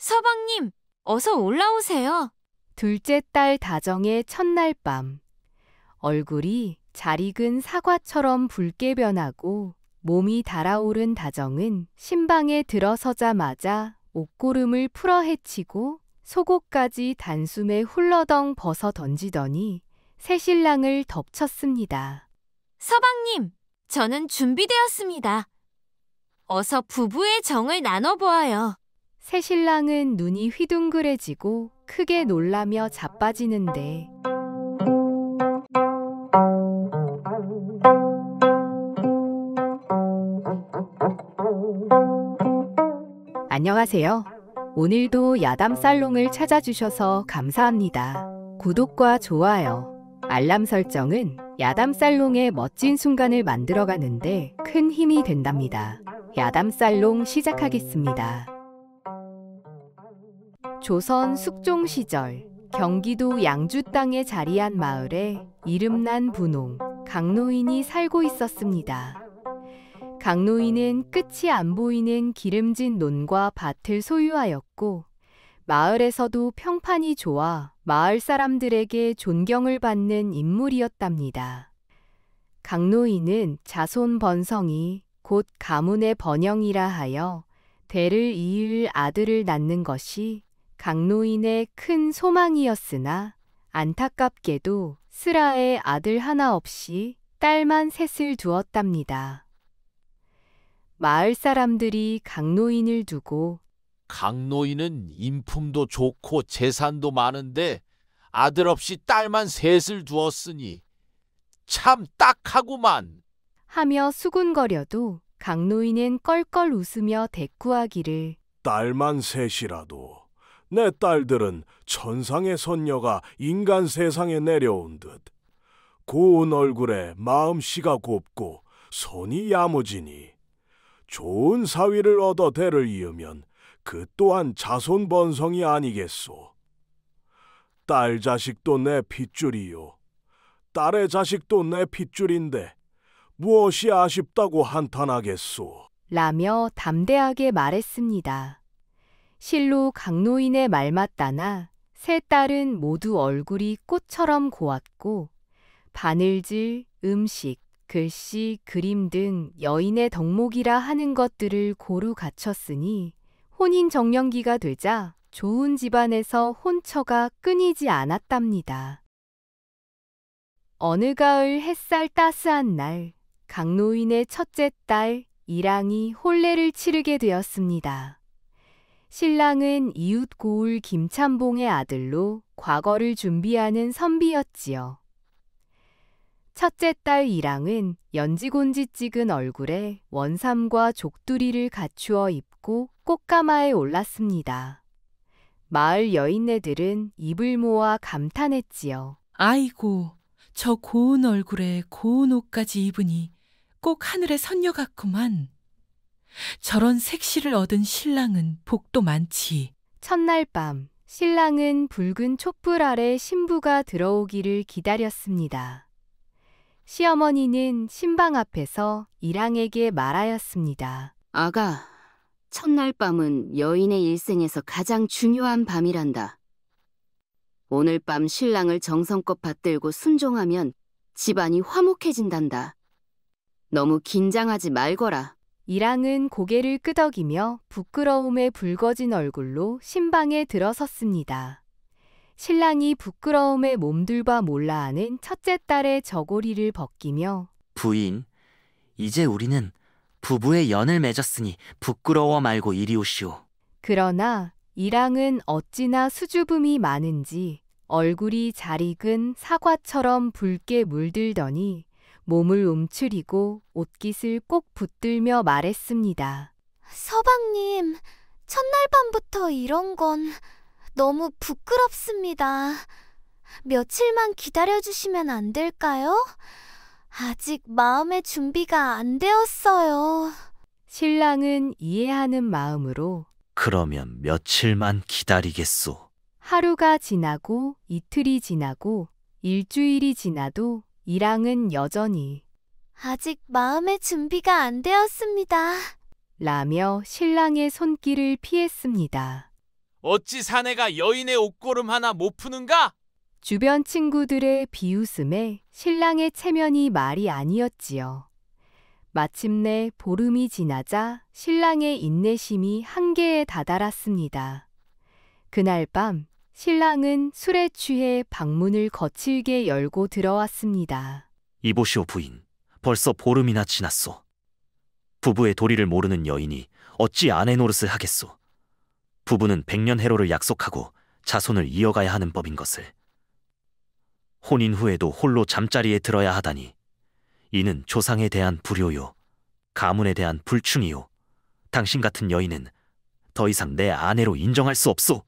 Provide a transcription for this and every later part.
서방님, 어서 올라오세요. 둘째 딸 다정의 첫날 밤. 얼굴이 잘 익은 사과처럼 붉게 변하고 몸이 달아오른 다정은 신방에 들어서자마자 옷고름을 풀어 헤치고 속옷까지 단숨에 훌러덩 벗어 던지더니 새신랑을 덮쳤습니다. 서방님, 저는 준비되었습니다. 어서 부부의 정을 나눠보아요. 새신랑은 눈이 휘둥그레지고 크게 놀라며 자빠지는데 안녕하세요. 오늘도 야담살롱을 찾아주셔서 감사합니다. 구독과 좋아요, 알람 설정은 야담살롱의 멋진 순간을 만들어가는데 큰 힘이 된답니다. 야담살롱 시작하겠습니다. 조선 숙종 시절 경기도 양주 땅에 자리한 마을에 이름난 분홍 강노인이 살고 있었습니다. 강노인은 끝이 안 보이는 기름진 논과 밭을 소유하였고 마을에서도 평판이 좋아 마을 사람들에게 존경을 받는 인물이었답니다. 강노인은 자손 번성이 곧 가문의 번영이라 하여 대를 이을 아들을 낳는 것이 강노인의 큰 소망이었으나 안타깝게도 슬하에 아들 하나 없이 딸만 셋을 두었답니다. 마을 사람들이 강노인을 두고 강노인은 인품도 좋고 재산도 많은데 아들 없이 딸만 셋을 두었으니 참 딱하구만 하며 수군거려도 강노인은 껄껄 웃으며 대꾸하기를 딸만 셋이라도 내 딸들은 천상의 선녀가 인간 세상에 내려온 듯 고운 얼굴에 마음씨가 곱고 손이 야무지니 좋은 사위를 얻어 대를 이으면 그 또한 자손 번성이 아니겠소. 딸 자식도 내 핏줄이요 딸의 자식도 내 핏줄인데 무엇이 아쉽다고 한탄하겠소. 라며 담대하게 말했습니다. 실로 강노인의 말 맞다나 세 딸은 모두 얼굴이 꽃처럼 고왔고 바늘질, 음식, 글씨, 그림 등 여인의 덕목이라 하는 것들을 고루 갖췄으니 혼인 정년기가 되자 좋은 집안에서 혼처가 끊이지 않았답니다. 어느 가을 햇살 따스한 날 강노인의 첫째 딸 이랑이 혼례를 치르게 되었습니다. 신랑은 이웃 고을 김참봉의 아들로 과거를 준비하는 선비였지요. 첫째 딸 이랑은 연지곤지 찍은 얼굴에 원삼과 족두리를 갖추어 입고 꽃가마에 올랐습니다. 마을 여인네들은 입을 모아 감탄했지요. 아이고, 저 고운 얼굴에 고운 옷까지 입으니 꼭 하늘의 선녀 같구만. 저런 색시를 얻은 신랑은 복도 많지. 첫날 밤, 신랑은 붉은 촛불 아래 신부가 들어오기를 기다렸습니다. 시어머니는 신방 앞에서 이랑에게 말하였습니다. 아가, 첫날 밤은 여인의 일생에서 가장 중요한 밤이란다. 오늘 밤 신랑을 정성껏 받들고 순종하면 집안이 화목해진단다. 너무 긴장하지 말거라. 이랑은 고개를 끄덕이며 부끄러움에 붉어진 얼굴로 신방에 들어섰습니다. 신랑이 부끄러움에 몸둘바 몰라하는 첫째 딸의 저고리를 벗기며 부인, 이제 우리는 부부의 연을 맺었으니 부끄러워 말고 이리 오시오. 그러나 이랑은 어찌나 수줍음이 많은지 얼굴이 잘 익은 사과처럼 붉게 물들더니 몸을 움츠리고 옷깃을 꼭 붙들며 말했습니다. 서방님, 첫날 밤부터 이런 건 너무 부끄럽습니다. 며칠만 기다려주시면 안 될까요? 아직 마음의 준비가 안 되었어요. 신랑은 이해하는 마음으로 그러면 며칠만 기다리겠소. 하루가 지나고 이틀이 지나고 일주일이 지나도 이랑은 여전히 아직 마음의 준비가 안 되었습니다. 라며 신랑의 손길을 피했습니다. 어찌 사내가 여인의 옷고름 하나 못 푸는가? 주변 친구들의 비웃음에 신랑의 체면이 말이 아니었지요. 마침내 보름이 지나자 신랑의 인내심이 한계에 다다랐습니다. 그날 밤 신랑은 술에 취해 방문을 거칠게 열고 들어왔습니다. 이보시오 부인, 벌써 보름이나 지났소. 부부의 도리를 모르는 여인이 어찌 아내 노릇을 하겠소. 부부는 백년해로를 약속하고 자손을 이어가야 하는 법인 것을. 혼인 후에도 홀로 잠자리에 들어야 하다니 이는 조상에 대한 불효요, 가문에 대한 불충이요. 당신 같은 여인은 더 이상 내 아내로 인정할 수 없소.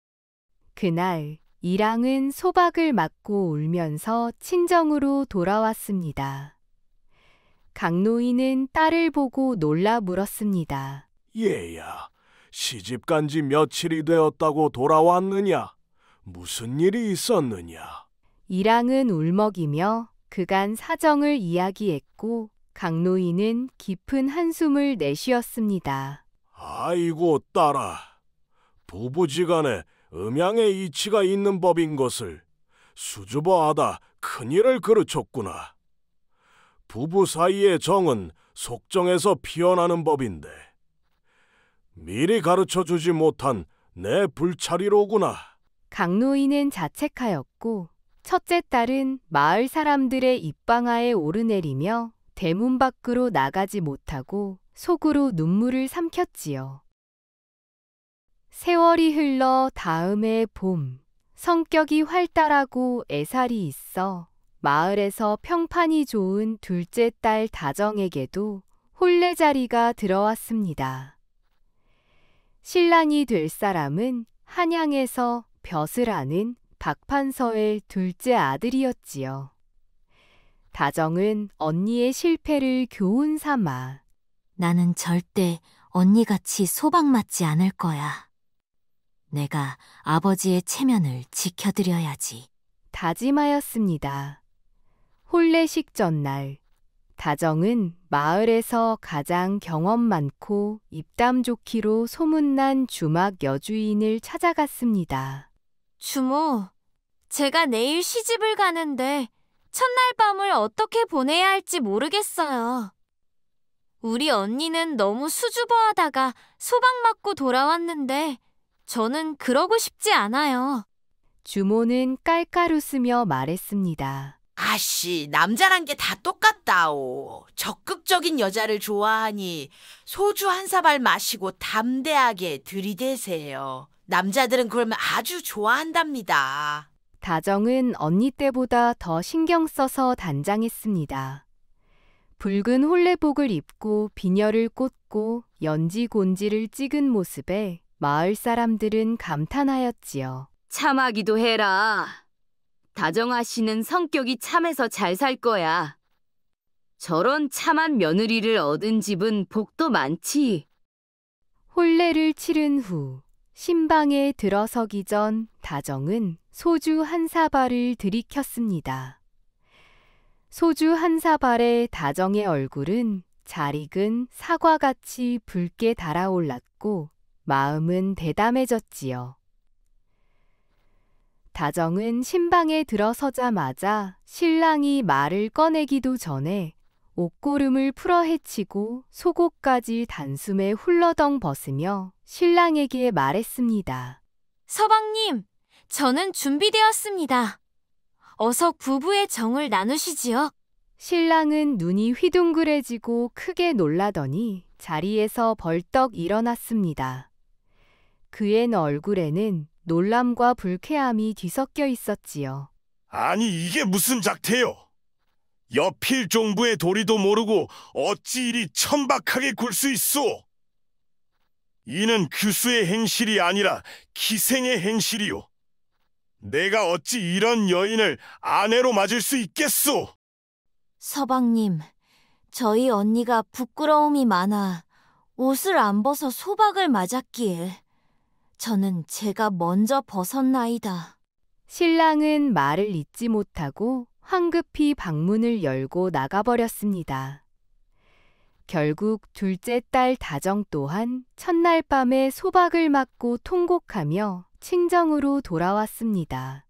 그날 이랑은 소박을 맞고 울면서 친정으로 돌아왔습니다. 강노인은 딸을 보고 놀라 물었습니다. 얘야, 시집 간 지 며칠이 되었다고 돌아왔느냐? 무슨 일이 있었느냐? 이랑은 울먹이며 그간 사정을 이야기했고 강노인은 깊은 한숨을 내쉬었습니다. 아이고 딸아, 부부지간에 음양의 이치가 있는 법인 것을 수줍어하다 큰일을 그르쳤구나. 부부 사이의 정은 속정에서 피어나는 법인데 미리 가르쳐주지 못한 내 불찰이로구나. 강노인은 자책하였고 첫째 딸은 마을 사람들의 입방아에 오르내리며 대문 밖으로 나가지 못하고 속으로 눈물을 삼켰지요. 세월이 흘러 다음 해 봄, 성격이 활달하고 애살이 있어 마을에서 평판이 좋은 둘째 딸 다정에게도 혼례자리가 들어왔습니다. 신랑이 될 사람은 한양에서 벼슬 아는 박판서의 둘째 아들이었지요. 다정은 언니의 실패를 교훈 삼아 나는 절대 언니같이 소박 맞지 않을 거야. 내가 아버지의 체면을 지켜드려야지. 다짐하였습니다. 혼례식 전날, 다정은 마을에서 가장 경험 많고 입담 좋기로 소문난 주막 여주인을 찾아갔습니다. 주모, 제가 내일 시집을 가는데 첫날 밤을 어떻게 보내야 할지 모르겠어요. 우리 언니는 너무 수줍어하다가 소박 맞고 돌아왔는데 저는 그러고 싶지 않아요. 주모는 깔깔 웃으며 말했습니다. 아씨, 남자란 게 다 똑같다오. 적극적인 여자를 좋아하니 소주 한 사발 마시고 담대하게 들이대세요. 남자들은 그걸 아주 좋아한답니다. 다정은 언니 때보다 더 신경 써서 단장했습니다. 붉은 혼례복을 입고 비녀를 꽂고 연지곤지를 찍은 모습에 마을 사람들은 감탄하였지요. 참하기도 해라. 다정아 씨는 성격이 참해서 잘 살 거야. 저런 참한 며느리를 얻은 집은 복도 많지. 혼례를 치른 후 신방에 들어서기 전 다정은 소주 한 사발을 들이켰습니다. 소주 한 사발에 다정의 얼굴은 잘 익은 사과같이 붉게 달아올랐고 마음은 대담해졌지요. 다정은 신방에 들어서자마자 신랑이 말을 꺼내기도 전에 옷고름을 풀어 헤치고 속옷까지 단숨에 훌러덩 벗으며 신랑에게 말했습니다. 서방님, 저는 준비되었습니다. 어서 부부의 정을 나누시지요. 신랑은 눈이 휘둥그레지고 크게 놀라더니 자리에서 벌떡 일어났습니다. 그의 얼굴에는 놀람과 불쾌함이 뒤섞여 있었지요. 아니 이게 무슨 작태요? 여필 종부의 도리도 모르고 어찌 이리 천박하게 굴 수 있소? 이는 규수의 행실이 아니라 기생의 행실이요. 내가 어찌 이런 여인을 아내로 맞을 수 있겠소? 서방님, 저희 언니가 부끄러움이 많아 옷을 안 벗어 소박을 맞았기에 저는 제가 먼저 벗었나이다. 신랑은 말을 잇지 못하고 황급히 방문을 열고 나가버렸습니다. 결국 둘째 딸 다정 또한 첫날 밤에 소박을 맞고 통곡하며 친정으로 돌아왔습니다.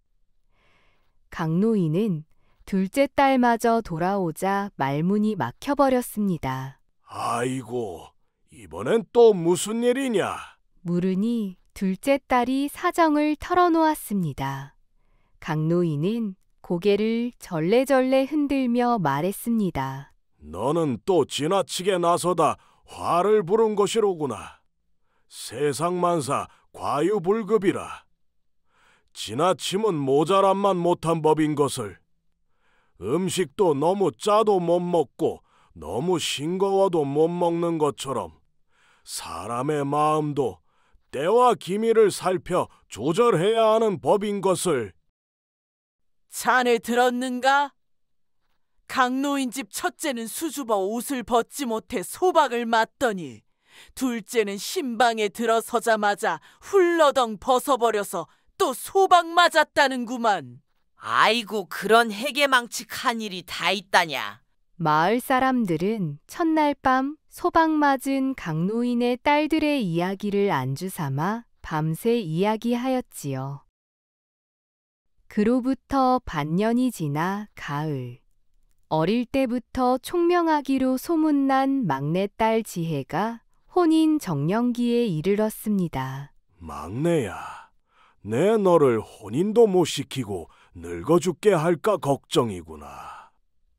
강노인은 둘째 딸마저 돌아오자 말문이 막혀버렸습니다. 아이고, 이번엔 또 무슨 일이냐? 물으니 둘째 딸이 사정을 털어놓았습니다. 강노인은 고개를 절레절레 흔들며 말했습니다. 너는 또 지나치게 나서다 화를 부른 것이로구나. 세상만사 과유불급이라. 지나침은 모자람만 못한 법인 것을. 음식도 너무 짜도 못 먹고 너무 싱거워도 못 먹는 것처럼 사람의 마음도 때와 기미를 살펴 조절해야 하는 법인 것을. 자네 들었는가? 강노인 집 첫째는 수줍어 옷을 벗지 못해 소박을 맞더니 둘째는 신방에 들어서자마자 훌러덩 벗어버려서 또 소박 맞았다는구만. 아이고, 그런 해계망측한 일이 다 있다냐. 마을 사람들은 첫날 밤 소박 맞은 강노인의 딸들의 이야기를 안주삼아 밤새 이야기하였지요. 그로부터 반년이 지나 가을. 어릴 때부터 총명하기로 소문난 막내딸 지혜가 혼인 정년기에 이르렀습니다. 막내야, 내 너를 혼인도 못 시키고 늙어 죽게 할까 걱정이구나.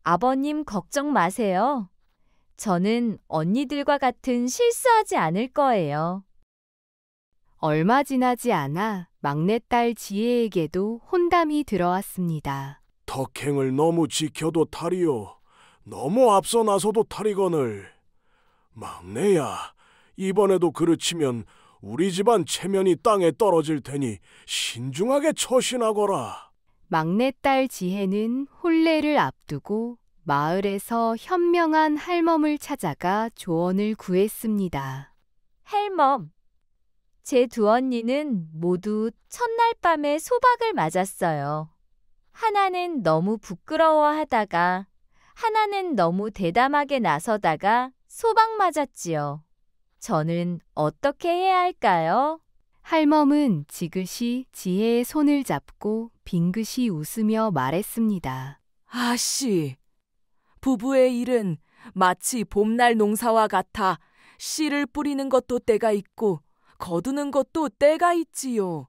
아버님 걱정 마세요. 저는 언니들과 같은 실수하지 않을 거예요. 얼마 지나지 않아 막내딸 지혜에게도 혼담이 들어왔습니다. 덕행을 너무 지켜도 탈이요, 너무 앞서 나서도 탈이거늘. 막내야, 이번에도 그르치면 우리 집안 체면이 땅에 떨어질 테니 신중하게 처신하거라. 막내딸 지혜는 혼례를 앞두고 마을에서 현명한 할멈을 찾아가 조언을 구했습니다. 할멈, 제 두 언니는 모두 첫날 밤에 소박을 맞았어요. 하나는 너무 부끄러워하다가 하나는 너무 대담하게 나서다가 소박 맞았지요. 저는 어떻게 해야 할까요? 할멈은 지그시 지혜의 손을 잡고 빙긋이 웃으며 말했습니다. 아씨, 부부의 일은 마치 봄날 농사와 같아 씨를 뿌리는 것도 때가 있고 거두는 것도 때가 있지요.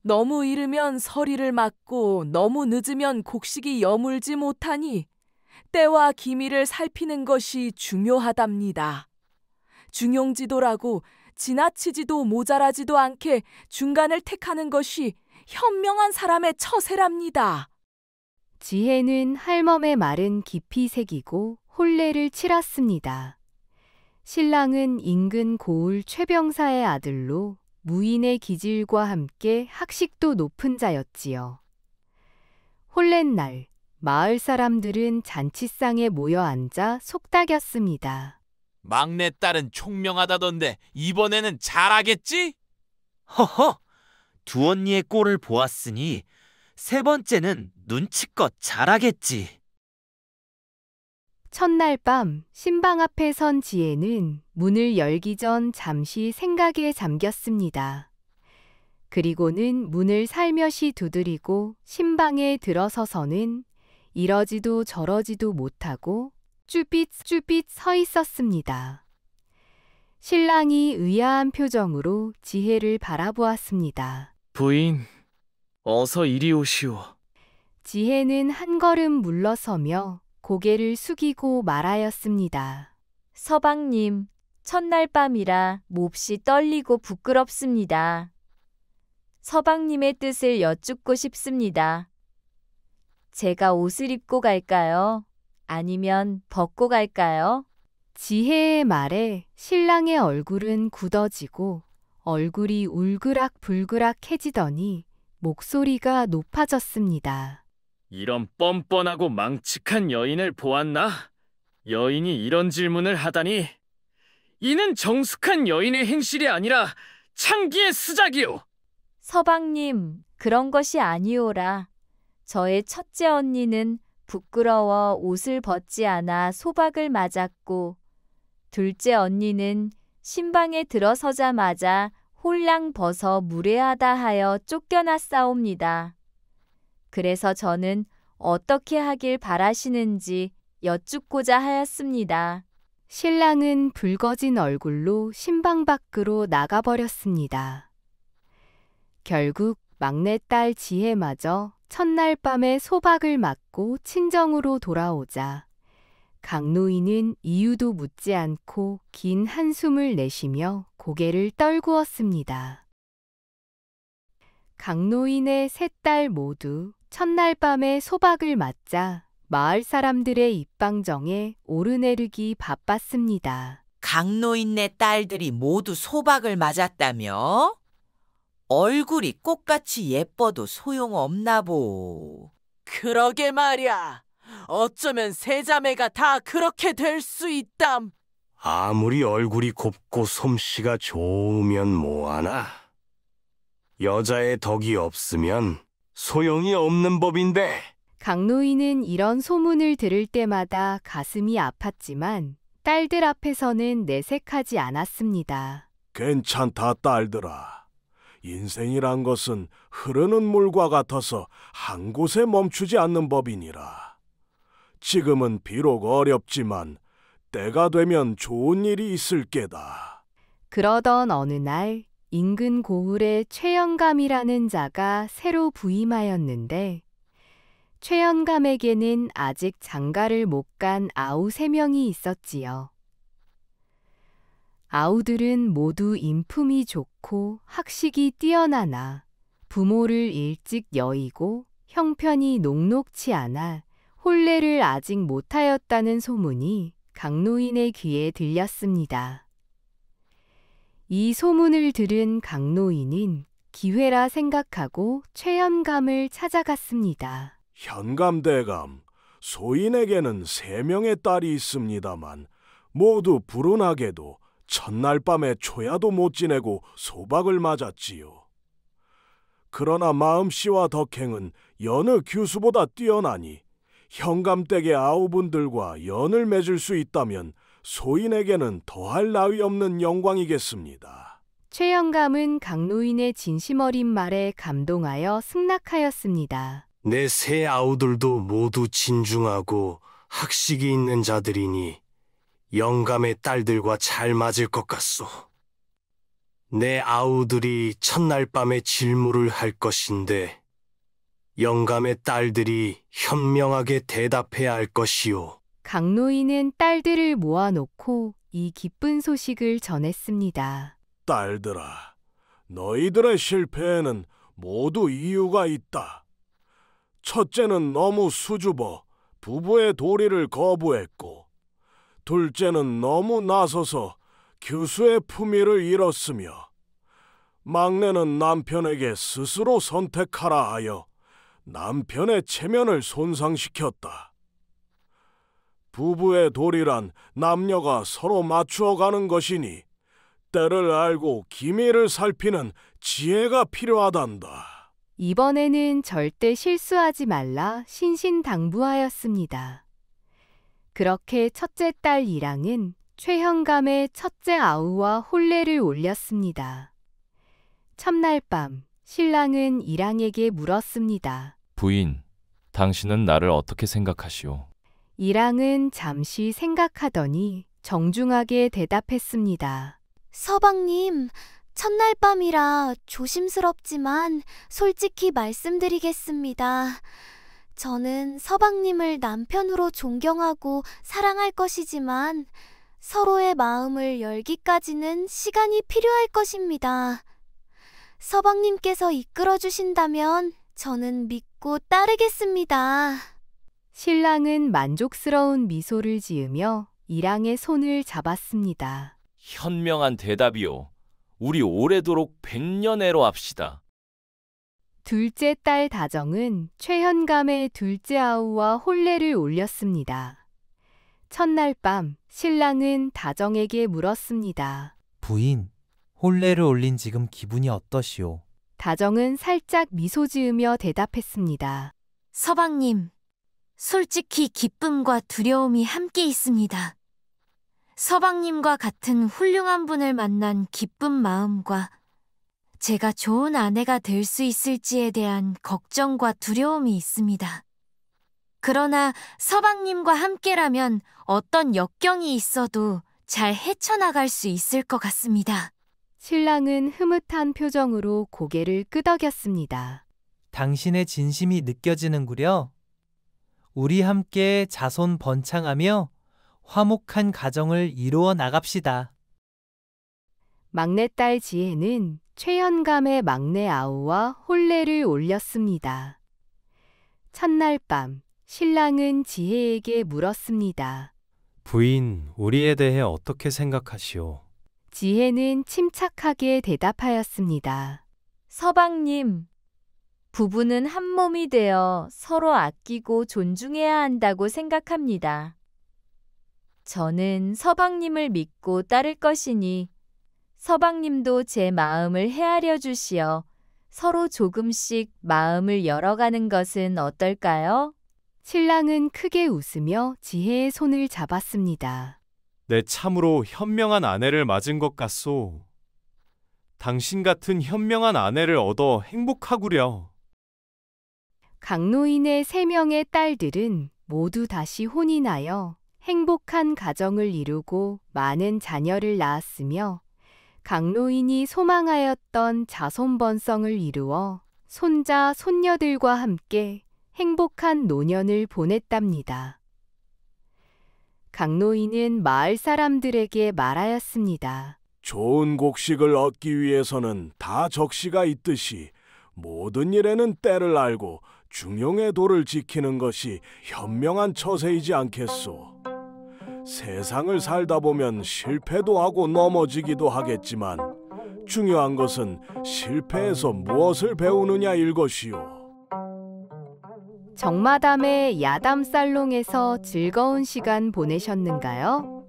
너무 이르면 서리를 맞고 너무 늦으면 곡식이 여물지 못하니 때와 기미를 살피는 것이 중요하답니다. 중용지도라고 지나치지도 모자라지도 않게 중간을 택하는 것이 현명한 사람의 처세랍니다. 지혜는 할멈의 말은 깊이 새기고 혼례를 치렀습니다. 신랑은 인근 고을 최병사의 아들로 무인의 기질과 함께 학식도 높은 자였지요. 혼례날 마을 사람들은 잔치상에 모여 앉아 속닥였습니다. 막내딸은 총명하다던데 이번에는 잘하겠지? 허허, 두 언니의 꼴을 보았으니 세 번째는 눈치껏 잘하겠지. 첫날 밤 신방 앞에 선 지혜는 문을 열기 전 잠시 생각에 잠겼습니다. 그리고는 문을 살며시 두드리고 신방에 들어서서는 이러지도 저러지도 못하고 쭈삣쭈삣 서 있었습니다. 신랑이 의아한 표정으로 지혜를 바라보았습니다. 부인, 어서 이리 오시오. 지혜는 한 걸음 물러서며 고개를 숙이고 말하였습니다. 서방님, 첫날 밤이라 몹시 떨리고 부끄럽습니다. 서방님의 뜻을 여쭙고 싶습니다. 제가 옷을 입고 갈까요? 아니면 벗고 갈까요? 지혜의 말에 신랑의 얼굴은 굳어지고 얼굴이 울그락불그락해지더니 목소리가 높아졌습니다. 이런 뻔뻔하고 망측한 여인을 보았나? 여인이 이런 질문을 하다니. 이는 정숙한 여인의 행실이 아니라 창기의 수작이오. 서방님, 그런 것이 아니오라. 저의 첫째 언니는 부끄러워 옷을 벗지 않아 소박을 맞았고 둘째 언니는 신방에 들어서자마자 홀랑 벗어 무례하다 하여 쫓겨났사옵니다. 그래서 저는 어떻게 하길 바라시는지 여쭙고자 하였습니다. 신랑은 붉어진 얼굴로 신방 밖으로 나가버렸습니다. 결국 막내딸 지혜마저 첫날 밤에 소박을 맞고 친정으로 돌아오자 강노인은 이유도 묻지 않고 긴 한숨을 내쉬며 고개를 떨구었습니다. 강노인의 세 딸 모두 첫날 밤에 소박을 맞자 마을 사람들의 입방정에 오르내리기 바빴습니다. 강노인네 딸들이 모두 소박을 맞았다며? 얼굴이 꽃같이 예뻐도 소용없나 보. 그러게 말이야. 어쩌면 세 자매가 다 그렇게 될 수 있담. 아무리 얼굴이 곱고 솜씨가 좋으면 뭐하나. 여자의 덕이 없으면 소용이 없는 법인데. 강노인은 이런 소문을 들을 때마다 가슴이 아팠지만 딸들 앞에서는 내색하지 않았습니다. 괜찮다, 딸들아. 인생이란 것은 흐르는 물과 같아서 한 곳에 멈추지 않는 법이니라. 지금은 비록 어렵지만 때가 되면 좋은 일이 있을 게다. 그러던 어느 날 인근 고을에 최영감이라는 자가 새로 부임하였는데 최영감에게는 아직 장가를 못 간 아우 3명이 있었지요. 아우들은 모두 인품이 좋고 학식이 뛰어나나 부모를 일찍 여의고 형편이 녹록치 않아 혼례를 아직 못하였다는 소문이 강노인의 귀에 들렸습니다. 이 소문을 들은 강노인은 기회라 생각하고 최현감을 찾아갔습니다. 현감대감, 소인에게는 3명의 딸이 있습니다만 모두 불운하게도 첫날 밤에 초야도 못 지내고 소박을 맞았지요. 그러나 마음씨와 덕행은 여느 교수보다 뛰어나니 현감댁의 아우분들과 연을 맺을 수 있다면 소인에게는 더할 나위 없는 영광이겠습니다. 최영감은 강노인의 진심 어린 말에 감동하여 승낙하였습니다. 내 세 아우들도 모두 진중하고 학식이 있는 자들이니 영감의 딸들과 잘 맞을 것 같소. 내 아우들이 첫날 밤에 질문을 할 것인데 영감의 딸들이 현명하게 대답해야 할 것이오. 강노인은 딸들을 모아놓고 이 기쁜 소식을 전했습니다. 딸들아, 너희들의 실패에는 모두 이유가 있다. 첫째는 너무 수줍어 부부의 도리를 거부했고, 둘째는 너무 나서서 교수의 품위를 잃었으며, 막내는 남편에게 스스로 선택하라 하여 남편의 체면을 손상시켰다. 부부의 도리란 남녀가 서로 맞추어가는 것이니 때를 알고 기미를 살피는 지혜가 필요하단다. 이번에는 절대 실수하지 말라 신신당부하였습니다. 그렇게 첫째 딸 이랑은 최현감의 첫째 아우와 혼례를 올렸습니다. 첫날 밤 신랑은 이랑에게 물었습니다. 부인, 당신은 나를 어떻게 생각하시오? 이랑은 잠시 생각하더니 정중하게 대답했습니다. 서방님, 첫날 밤이라 조심스럽지만 솔직히 말씀드리겠습니다. 저는 서방님을 남편으로 존경하고 사랑할 것이지만 서로의 마음을 열기까지는 시간이 필요할 것입니다. 서방님께서 이끌어 주신다면 저는 믿고 따르겠습니다. 신랑은 만족스러운 미소를 지으며 이랑의 손을 잡았습니다. 현명한 대답이오. 우리 오래도록 100년애로 합시다. 둘째 딸 다정은 최현감의 둘째 아우와 혼례를 올렸습니다. 첫날 밤 신랑은 다정에게 물었습니다. 부인, 혼례를 올린 지금 기분이 어떠시오? 다정은 살짝 미소 지으며 대답했습니다. 서방님, 솔직히 기쁨과 두려움이 함께 있습니다. 서방님과 같은 훌륭한 분을 만난 기쁜 마음과 제가 좋은 아내가 될 수 있을지에 대한 걱정과 두려움이 있습니다. 그러나 서방님과 함께라면 어떤 역경이 있어도 잘 헤쳐나갈 수 있을 것 같습니다. 신랑은 흐뭇한 표정으로 고개를 끄덕였습니다. 당신의 진심이 느껴지는구려. 우리 함께 자손 번창하며 화목한 가정을 이루어 나갑시다. 막내딸 지혜는 최현감의 막내 아우와 혼례를 올렸습니다. 첫날 밤 신랑은 지혜에게 물었습니다. 부인, 우리에 대해 어떻게 생각하시오? 지혜는 침착하게 대답하였습니다. 서방님, 부부는 한 몸이 되어 서로 아끼고 존중해야 한다고 생각합니다. 저는 서방님을 믿고 따를 것이니 서방님도 제 마음을 헤아려 주시어 서로 조금씩 마음을 열어가는 것은 어떨까요? 신랑은 크게 웃으며 지혜의 손을 잡았습니다. 내 참으로 현명한 아내를 맞은 것 같소. 당신 같은 현명한 아내를 얻어 행복하구려. 강노인의 3명의 딸들은 모두 다시 혼이 나여 행복한 가정을 이루고 많은 자녀를 낳았으며 강노인이 소망하였던 자손번성을 이루어 손자, 손녀들과 함께 행복한 노년을 보냈답니다. 강노인은 마을 사람들에게 말하였습니다. 좋은 곡식을 얻기 위해서는 다 적시가 있듯이 모든 일에는 때를 알고 중용의 도를 지키는 것이 현명한 처세이지 않겠소. 세상을 살다 보면 실패도 하고 넘어지기도 하겠지만 중요한 것은 실패에서 무엇을 배우느냐일 것이오. 정마담의 야담 살롱에서 즐거운 시간 보내셨는가요?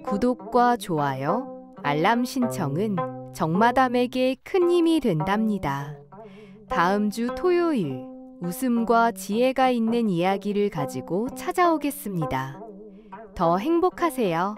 구독과 좋아요, 알람 신청은 정마담에게 큰 힘이 된답니다. 다음 주 토요일 웃음과 지혜가 있는 이야기를 가지고 찾아오겠습니다. 더 행복하세요.